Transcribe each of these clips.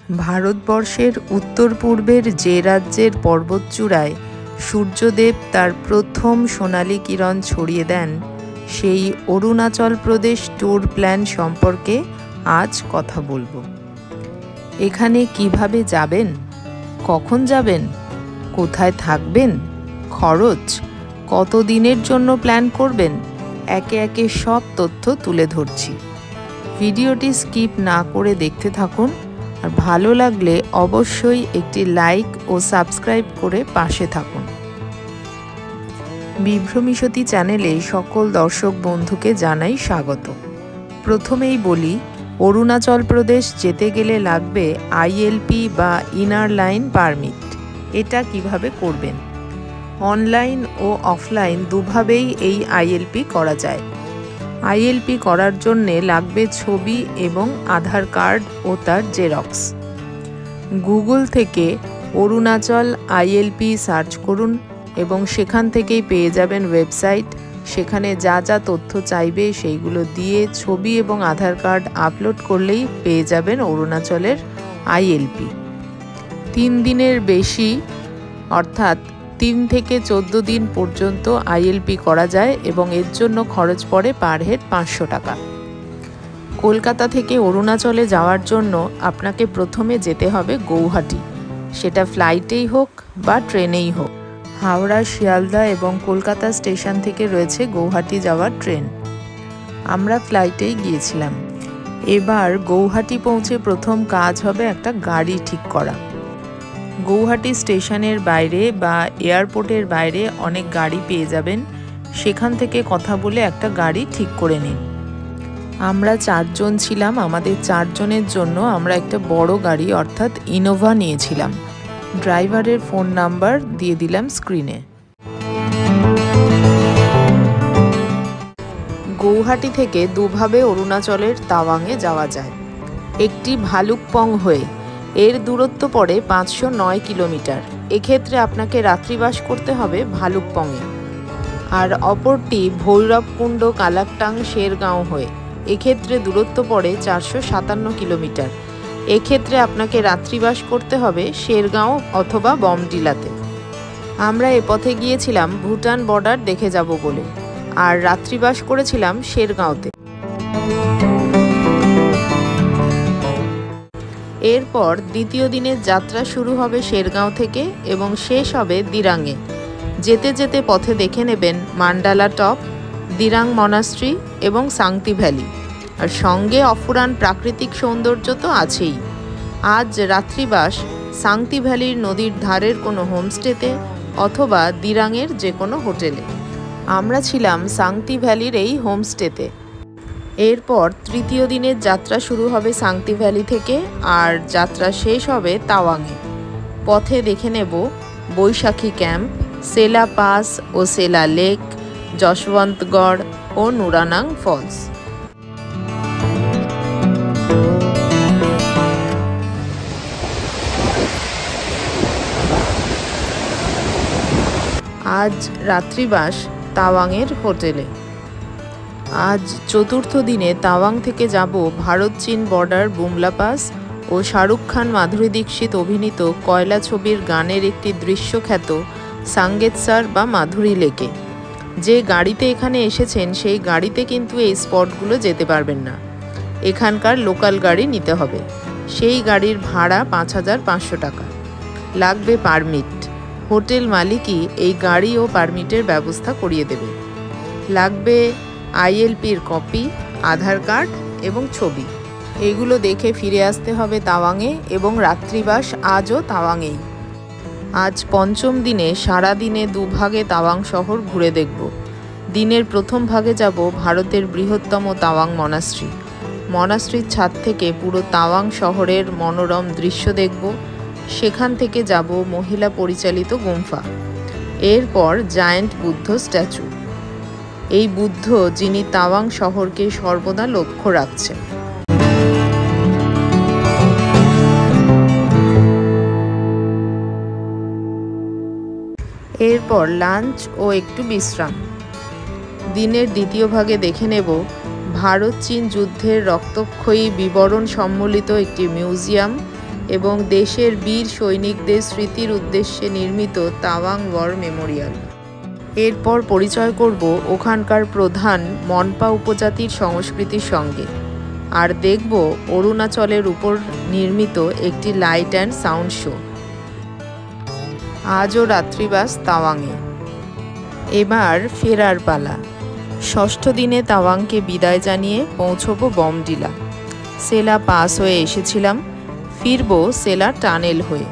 ভারতবর্ষের উত্তর পূর্বের যে রাজ্যের পর্বতচূড়ায় সূর্যদেব তার প্রথম সোনালি কিরণ ছড়িয়ে দেন, সেই অরুণাচল প্রদেশ ট্যুর প্ল্যান সম্পর্কে আজ কথা বলবো। এখানে কিভাবে যাবেন, কখন যাবেন, কোথায় থাকবেন, খরচ, কত দিনের জন্য প্ল্যান করবেন, একে একে সব তথ্য তুলে ধরছি। ভিডিওটি স্কিপ না করে দেখতে থাকুন, আর ভালো লাগলে অবশ্যই একটি লাইক ও সাবস্ক্রাইব করে পাশে থাকুন। বিভ্রমিসতী চ্যানেলে সকল দর্শক বন্ধুকে জানাই স্বাগত। প্রথমেই বলি, অরুণাচল প্রদেশ যেতে গেলে লাগবে আইএলপি বা ইনার লাইন পারমিট। এটা কিভাবে করবেন? অনলাইন ও অফলাইন দুভাবেই এই আইএলপি করা যায়। আইএলপি করার জন্যে লাগবে ছবি এবং আধার কার্ড ও তার জেরক্স। গুগল থেকে অরুণাচল আইএলপি সার্চ করুন এবং সেখান থেকেই পেয়ে যাবেন ওয়েবসাইট। সেখানে যা যা তথ্য চাইবে সেইগুলো দিয়ে ছবি এবং আধার কার্ড আপলোড করলেই পেয়ে যাবেন অরুণাচলের আইএলপি। 3 দিনের বেশি অর্থাৎ 3 থেকে 14 দিন পর্যন্ত আইএলপি করা যায় এবং এর জন্য খরচ পড়ে পার হেড 500 টাকা। কলকাতা থেকে অরুণাচলে যাওয়ার জন্য আপনাকে প্রথমে যেতে হবে গৌহাটি, সেটা ফ্লাইটেই হোক বা ট্রেনেই হোক। হাওড়া, শিয়ালদা এবং কলকাতা স্টেশন থেকে রয়েছে গৌহাটি যাওয়ার ট্রেন। আমরা ফ্লাইটেই গিয়েছিলাম। এবার গৌহাটি পৌঁছে প্রথম কাজ হবে একটা গাড়ি ঠিক করা। গৌহাটি স্টেশনের বাইরে বা এয়ারপোর্টের বাইরে অনেক গাড়ি পেয়ে যাবেন, সেখান থেকে কথা বলে একটা গাড়ি ঠিক করে নিন। আমরা 4 জন ছিলাম, আমাদের 4 জনের জন্য আমরা একটা বড় গাড়ি অর্থাৎ ইনোভা নিয়েছিলাম। ড্রাইভারের ফোন নাম্বার দিয়ে দিলাম স্ক্রিনে। গৌহাটি থেকে দুভাবে অরুণাচলের তাওয়াংয়ে যাওয়া যায়। একটি ভালুকপং হয়ে, এর দূরত্ব পড়ে 509 কিলোমিটার। এক্ষেত্রে আপনাকে রাত্রিবাস করতে হবে ভালুকপংয়ে। আর অপরটি ভৈরবকুণ্ড কালাকটাং শেরগাঁও হয়ে, এক্ষেত্রে দূরত্ব পড়ে 457 কিলোমিটার। এক্ষেত্রে আপনাকে রাত্রিবাস করতে হবে শেরগাঁও অথবা বমডিলাতে। আমরা এ পথে গিয়েছিলাম ভুটান বর্ডার দেখে যাব বলে, আর রাত্রিবাস করেছিলাম শেরগাঁওতে। এরপর দ্বিতীয় দিনের যাত্রা শুরু হবে শেরগাঁও থেকে এবং শেষ হবে দিরাংয়ে। যেতে যেতে পথে দেখে নেবেন মান্ডালা টপ, দিরাং মনাস্ট্রি এবং সাংতি ভ্যালি, আর সঙ্গে অফুরান প্রাকৃতিক সৌন্দর্য তো আছেই। আজ রাত্রিবাস সাংতি ভ্যালির নদীর ধারের কোনো হোমস্টেতে অথবা দিরাংয়ের যে কোনো হোটেলে। আমরা ছিলাম সাংতি ভ্যালির এই হোমস্টেতে। এরপর তৃতীয় দিনের যাত্রা শুরু হবে সাংতি ভ্যালি থেকে, আর যাত্রা শেষ হবে তাওয়াংয়ে। পথে দেখে নেব বৈশাখী ক্যাম্প, সেলা পাস ও সেলা লেক, যশবন্তগড় ও নুরানাং ফলস। আজ রাত্রিবাস তাওয়াংয়ের হোটেলে। আজ চতুর্থ দিনে তাওয়াং থেকে যাব ভারত চীন বর্ডার বুমলা পাস ও শাহরুখ খান, মাধুরী দীক্ষিত অভিনীত কয়লা ছবির গানের একটি দৃশ্যখ্যাত সাঙ্গেতসার বা মাধুরী লেকে। যে গাড়িতে এখানে এসেছেন সেই গাড়িতে কিন্তু এই স্পটগুলো যেতে পারবেন না, এখানকার লোকাল গাড়ি নিতে হবে। সেই গাড়ির ভাড়া 5500 টাকা। লাগবে পারমিট, হোটেল মালিকই এই গাড়ি ও পারমিটের ব্যবস্থা করিয়ে দেবে। লাগবে আইএলপির কপি, আধার কার্ড এবং ছবি। এগুলো দেখে ফিরে আসতে হবে তাওয়াংয়ে এবং রাত্রিবাস আজও তাওয়াংয়েই। আজ পঞ্চম দিনে সারাদিনে দুভাগে তাওয়াং শহর ঘুরে দেখব। দিনের প্রথম ভাগে যাব ভারতের বৃহত্তম তাওয়াং মনাস্ট্রি। মনাস্ট্রির ছাদ থেকে পুরো তাওয়াং শহরের মনোরম দৃশ্য দেখব। সেখান থেকে যাব মহিলা পরিচালিত গুম্ফা। এরপর জায়ান্ট বুদ্ধ স্ট্যাচু, এই বুদ্ধ যিনি তাওয়াং শহরকে সর্বদা লক্ষ্য রাখছেন। এরপর লাঞ্চ ও একটু বিশ্রাম। দিনের দ্বিতীয় ভাগে দেখে নেব ভারত চীন যুদ্ধের রক্তক্ষয়ী বিবরণ সম্বলিত একটি মিউজিয়াম এবং দেশের বীর সৈনিকদের স্মৃতির উদ্দেশ্যে নির্মিত তাওয়াং ওয়ার মেমোরিয়াল। এরপর পরিচয় করব ওখানকার প্রধান মনপা উপজাতির সংস্কৃতির সঙ্গে, আর দেখব অরুণাচলের উপর নির্মিত একটি লাইট অ্যান্ড সাউন্ড শো। আজও রাত্রিবাস তাওয়াংয়ে। এবার ফেরার পালা। ষষ্ঠ দিনে তাওয়াংকে বিদায় জানিয়ে পৌঁছব বমডিলা। সেলা পাস হয়ে এসেছিলাম, ফিরব সেলা টানেল হয়ে।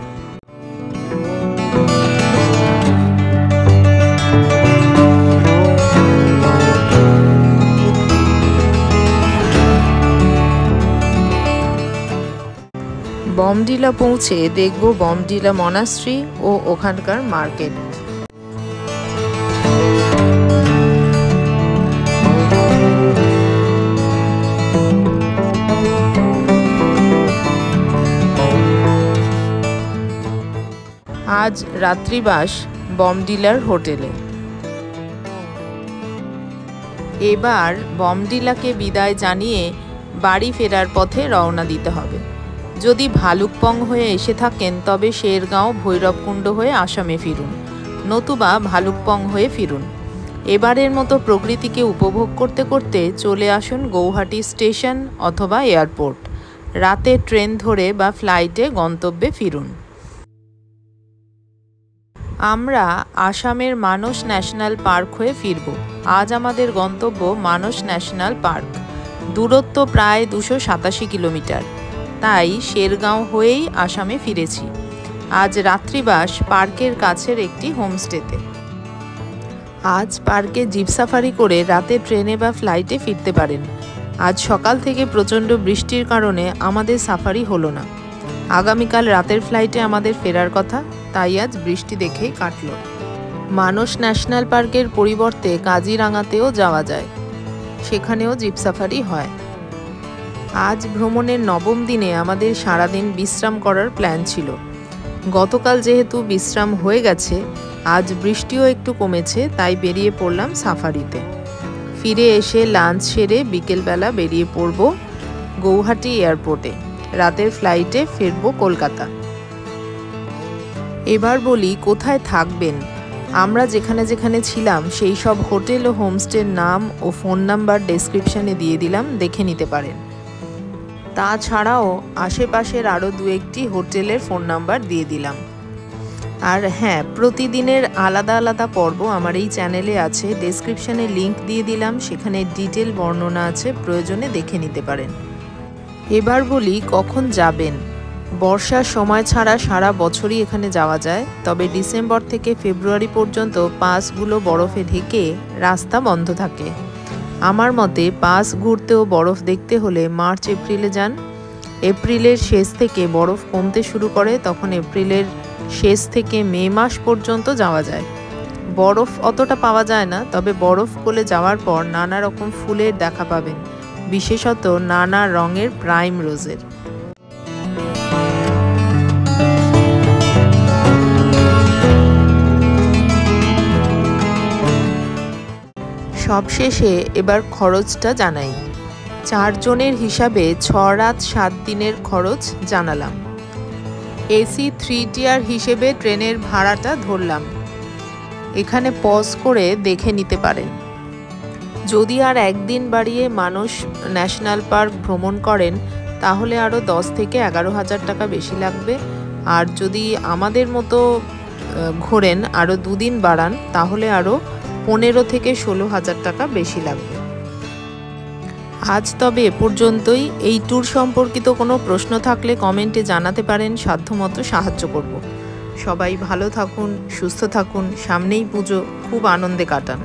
বমডিলা পৌঁছে দেখব বমডিলা মনাস্ট্রি ও ওখানকার মার্কেট। আজ রাত্রিবাস বমডিলার হোটেলে। এবার বমডিলাকে বিদায় জানিয়ে বাড়ি ফেরার পথে রওনা দিতে হবে। যদি ভালুকপং হয়ে এসে থাকেন তবে শেরগাঁও ভৈরবকুণ্ড হয়ে আসামে ফিরুন, নতুবা ভালুকপং হয়ে ফিরুন। এবারের মতো প্রকৃতিকে উপভোগ করতে করতে চলে আসুন গৌহাটি স্টেশন অথবা এয়ারপোর্ট। রাতে ট্রেন ধরে বা ফ্লাইটে গন্তব্যে ফিরুন। আমরা আসামের মানস ন্যাশনাল পার্ক হয়ে ফিরব। আজ আমাদের গন্তব্য মানস ন্যাশনাল পার্ক। দূরত্ব প্রায় 287 কিলোমিটার, তাই শেরগাঁও হয়েই আসামে ফিরেছি। আজ রাত্রিবাস পার্কের কাছের একটি হোমস্টেতে। আজ পার্কে জিপ সাফারি করে রাতে ট্রেনে বা ফ্লাইটে ফিরতে পারেন। আজ সকাল থেকে প্রচণ্ড বৃষ্টির কারণে আমাদের সাফারি হলো না। আগামীকাল রাতের ফ্লাইটে আমাদের ফেরার কথা, তাই আজ বৃষ্টি দেখেই কাটল। মানস ন্যাশনাল পার্কের পরিবর্তে কাজিরাঙাতেও যাওয়া যায়, সেখানেও জিপ সাফারি হয়। আজ ভ্রমণের নবম দিনে আমাদের সারাদিন বিশ্রাম করার প্ল্যান ছিল। গতকাল যেহেতু বিশ্রাম হয়ে গেছে, আজ বৃষ্টিও একটু কমেছে, তাই বেরিয়ে পড়লাম সাফারিতে। ফিরে এসে লাঞ্চ সেরে বিকেলবেলা বেরিয়ে পড়ব গৌহাটি এয়ারপোর্টে। রাতের ফ্লাইটে ফিরব কলকাতা। এবার বলি কোথায় থাকবেন। আমরা যেখানে যেখানে ছিলাম সেই সব হোটেল ও হোমস্টের নাম ও ফোন নাম্বার ডেসক্রিপশানে দিয়ে দিলাম, দেখে নিতে পারেন। তাছাড়াও আশেপাশের আরও 2-1টি হোটেলের ফোন নাম্বার দিয়ে দিলাম। আর হ্যাঁ, প্রতিদিনের আলাদা আলাদা পর্ব আমার এই চ্যানেলে আছে, ডেসক্রিপশানে লিংক দিয়ে দিলাম, সেখানে ডিটেল বর্ণনা আছে, প্রয়োজনে দেখে নিতে পারেন। এবার বলি কখন যাবেন। বর্ষার সময় ছাড়া সারা বছরই এখানে যাওয়া যায়, তবে ডিসেম্বর থেকে ফেব্রুয়ারি পর্যন্ত পাসগুলো বরফে ঢেকে রাস্তা বন্ধ থাকে। আমার মতে পাস ঘুরতে ও বরফ দেখতে হলে মার্চ এপ্রিলে যান। এপ্রিলের শেষ থেকে বরফ কমতে শুরু করে, তখন এপ্রিলের শেষ থেকে মে মাস পর্যন্ত যাওয়া যায়। বরফ অতটা পাওয়া যায় না, তবে বরফ গলে যাওয়ার পর নানা রকম ফুলের দেখা পাবেন, বিশেষত নানা রঙের প্রাইম রোজের। সবশেষে এবার খরচটা জানাই। 4 জনের হিসাবে 6 রাত 7 দিনের খরচ জানালাম। এসি 3 টিয়ার হিসেবে ট্রেনের ভাড়াটা ধরলাম। এখানে পজ করে দেখে নিতে পারেন। যদি আর একদিন বাড়িয়ে মানস ন্যাশনাল পার্ক ভ্রমণ করেন তাহলে আরও 10 থেকে 11,000 টাকা বেশি লাগবে। আর যদি আমাদের মতো ঘোরেন, আরও 2 দিন বাড়ান, তাহলে আরও 15 থেকে 16,000 টাকা বেশি লাগবে। আজ তবে এ পর্যন্তই। এই ট্যুর সম্পর্কিত কোনো প্রশ্ন থাকলে কমেন্টে জানাতে পারেন, সাধ্যমতো সাহায্য করব। সবাই ভালো থাকুন, সুস্থ থাকুন, সামনেই পুজো, খুব আনন্দে কাটান।